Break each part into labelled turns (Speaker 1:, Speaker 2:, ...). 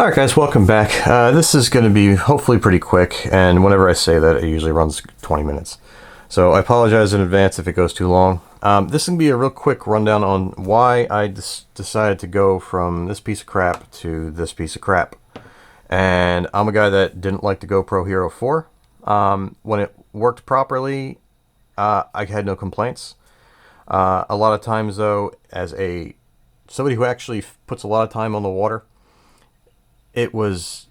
Speaker 1: Alright guys, welcome back. This is going to be hopefully pretty quick, and whenever I say that, it usually runs 20 minutes. So I apologize in advance if it goes too long. This is going to be a real quick rundown on why I decided to go from this piece of crap to this piece of crap. And I'm a guy that didn't like the GoPro Hero 4. When it worked properly, I had no complaints. A lot of times though, as somebody who actually puts a lot of time on the water, it was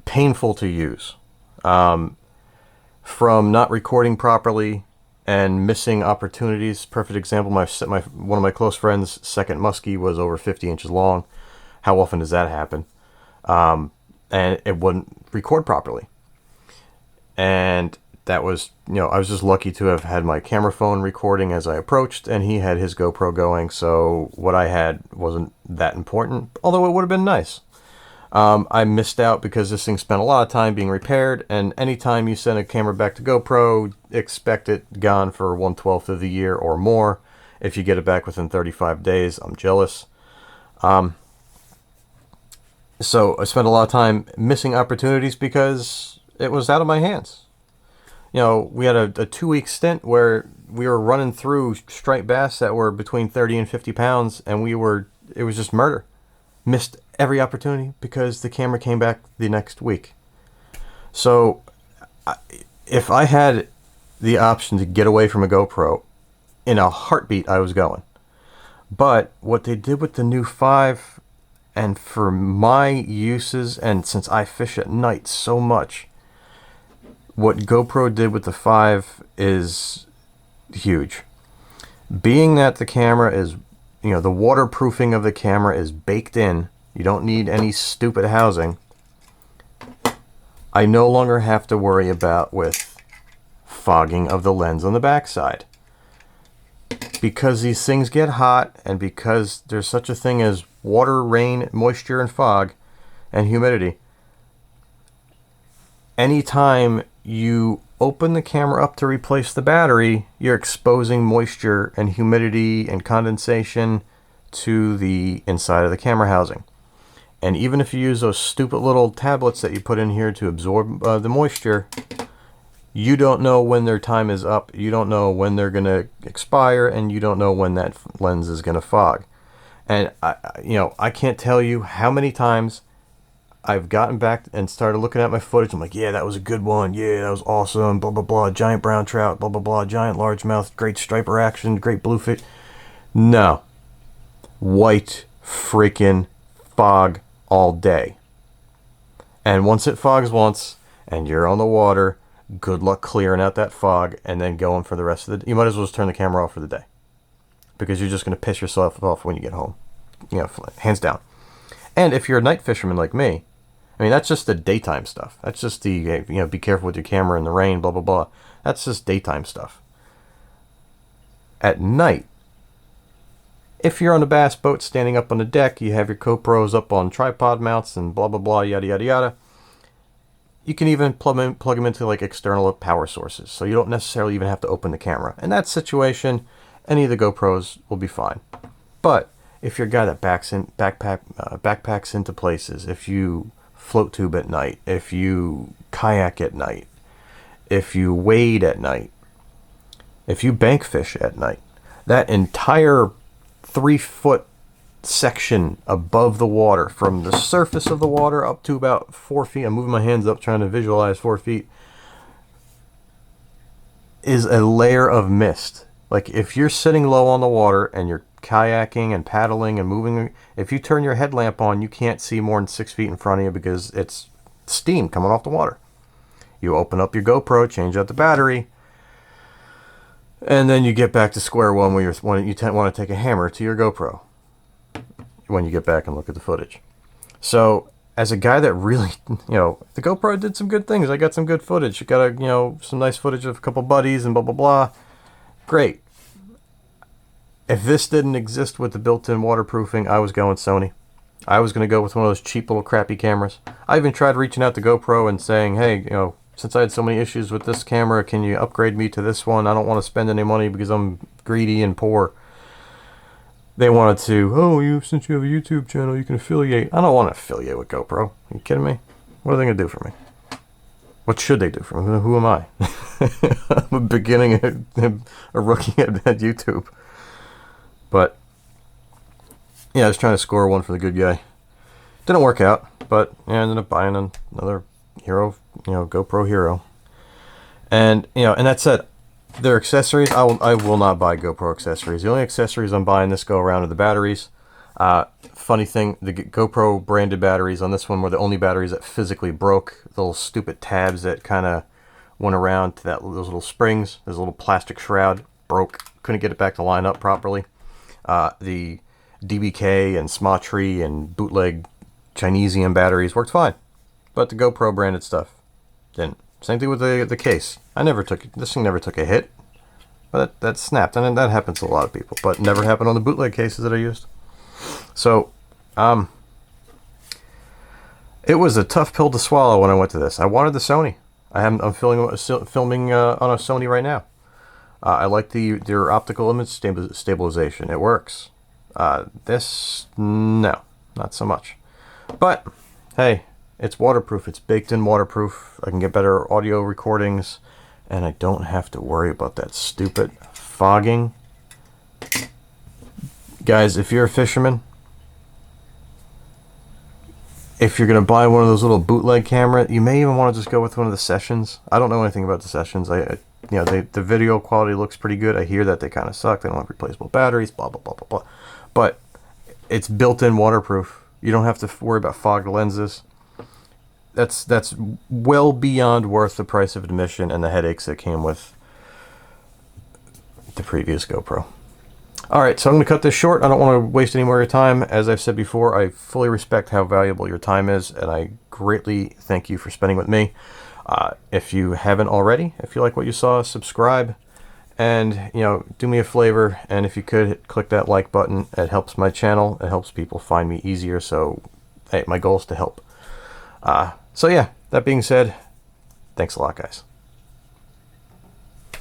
Speaker 1: painful to use. From not recording properly and missing opportunities. Perfect example, one of my close friends' second muskie was over 50 inches long. How often does that happen? And it wouldn't record properly. And that was, I was just lucky to have had my camera phone recording as I approached, and he had his GoPro going, so what I had wasn't that important, although it would have been nice. I missed out because this thing spent a lot of time being repaired, and anytime you send a camera back to GoPro, expect it gone for 1/12 of the year or more. If you get it back within 35 days, I'm jealous. So I spent a lot of time missing opportunities because it was out of my hands. We had a 2-week stint where we were running through striped bass that were between 30 and 50 pounds, and it was just murder. Missed every opportunity because the camera came back the next week. So if I had the option to get away from a GoPro, in a heartbeat I was going. But what they did with the new 5, and for my uses, and since I fish at night so much, what GoPro did with the 5 is huge. Being that the camera is, the waterproofing of the camera is baked in. You don't need any stupid housing. I no longer have to worry about with fogging of the lens on the backside. Because these things get hot, and because there's such a thing as water, rain, moisture, and fog, and humidity, anytime you open the camera up to replace the battery, you're exposing moisture and humidity and condensation to the inside of the camera housing. And even if you use those stupid little tablets that you put in here to absorb the moisture, you don't know when their time is up, you don't know when they're going to expire, and you don't know when that lens is going to fog. And I can't tell you how many times I've gotten back and started looking at my footage. I'm like, yeah, that was a good one. Yeah, that was awesome. Blah, blah, blah. Giant brown trout. Blah, blah, blah. Giant largemouth. Great striper action. Great bluefish. No. White freaking fog all day. And once it fogs once and you're on the water, good luck clearing out that fog and then going for the rest of the day. You might as well just turn the camera off for the day, because you're just going to piss yourself off when you get home. Hands down. And if you're a night fisherman like me, that's just the daytime stuff. That's just the, be careful with your camera in the rain, blah, blah, blah. That's just daytime stuff. At night, if you're on a bass boat standing up on the deck, you have your GoPros up on tripod mounts and blah, blah, blah, yada, yada, yada. You can even plug them into like external power sources. So you don't necessarily even have to open the camera. In that situation, any of the GoPros will be fine. But if you're a guy that backpacks into places, if you float tube at night, if you kayak at night, if you wade at night, if you bank fish at night, that entire 3-foot section above the water, from the surface of the water up to about 4 feet, I'm moving my hands up trying to visualize 4 feet, is a layer of mist. Like if you're sitting low on the water and you're kayaking and paddling and moving, if you turn your headlamp on, you can't see more than 6 feet in front of you because it's steam coming off the water. You open up your GoPro, change out the battery, and then you get back to square one where you want to take a hammer to your GoPro when you get back and look at the footage. So as a guy that really, the GoPro did some good things. I got some good footage. I got some nice footage of a couple buddies and blah, blah, blah. Great. If this didn't exist with the built-in waterproofing, I was going Sony. I was going to go with one of those cheap little crappy cameras. I even tried reaching out to GoPro and saying, hey, since I had so many issues with this camera, can you upgrade me to this one? I don't want to spend any money because I'm greedy and poor. they wanted to, oh, since you have a YouTube channel, you can affiliate. I don't want to affiliate with GoPro. Are you kidding me? What are they going to do for me? What should they do for me? Who am I? I'm a beginning, a rookie at YouTube. But, yeah, I was trying to score one for the good guy. Didn't work out, but yeah, I ended up buying another Hero, GoPro Hero. And, and that said, their accessories, I will not buy GoPro accessories. The only accessories I'm buying this go around are the batteries. Funny thing, the GoPro branded batteries on this one were the only batteries that physically broke. The little stupid tabs that kind of went around to those little springs. There's a little plastic shroud, broke. Couldn't get it back to line up properly. The DBK and Smatry and bootleg Chinesium batteries worked fine. But the GoPro branded stuff didn't. Same thing with the case. This thing never took a hit. But that snapped, and that happens to a lot of people. But never happened on the bootleg cases that I used. So, it was a tough pill to swallow when I went to this. I wanted the Sony. I'm filming on a Sony right now. I like their optical image stabilization. It works. This, no, not so much. But, hey, it's waterproof. It's baked in waterproof. I can get better audio recordings, and I don't have to worry about that stupid fogging. Guys, if you're a fisherman, if you're going to buy one of those little bootleg camera, you may even want to just go with one of the Sessions. I don't know anything about the Sessions. The video quality looks pretty good. I hear that they kind of suck. They don't have replaceable batteries, blah, blah, blah, blah, blah. But it's built-in waterproof. You don't have to worry about fogged lenses. That's well beyond worth the price of admission and the headaches that came with the previous GoPro. Alright, so I'm going to cut this short. I don't want to waste any more of your time. As I've said before, I fully respect how valuable your time is, and I greatly thank you for spending with me. If you haven't already, if you like what you saw, subscribe, and, do me a favor, and if you could, click that like button. It helps my channel. It helps people find me easier, so, hey, my goal is to help. So yeah, that being said, thanks a lot, guys.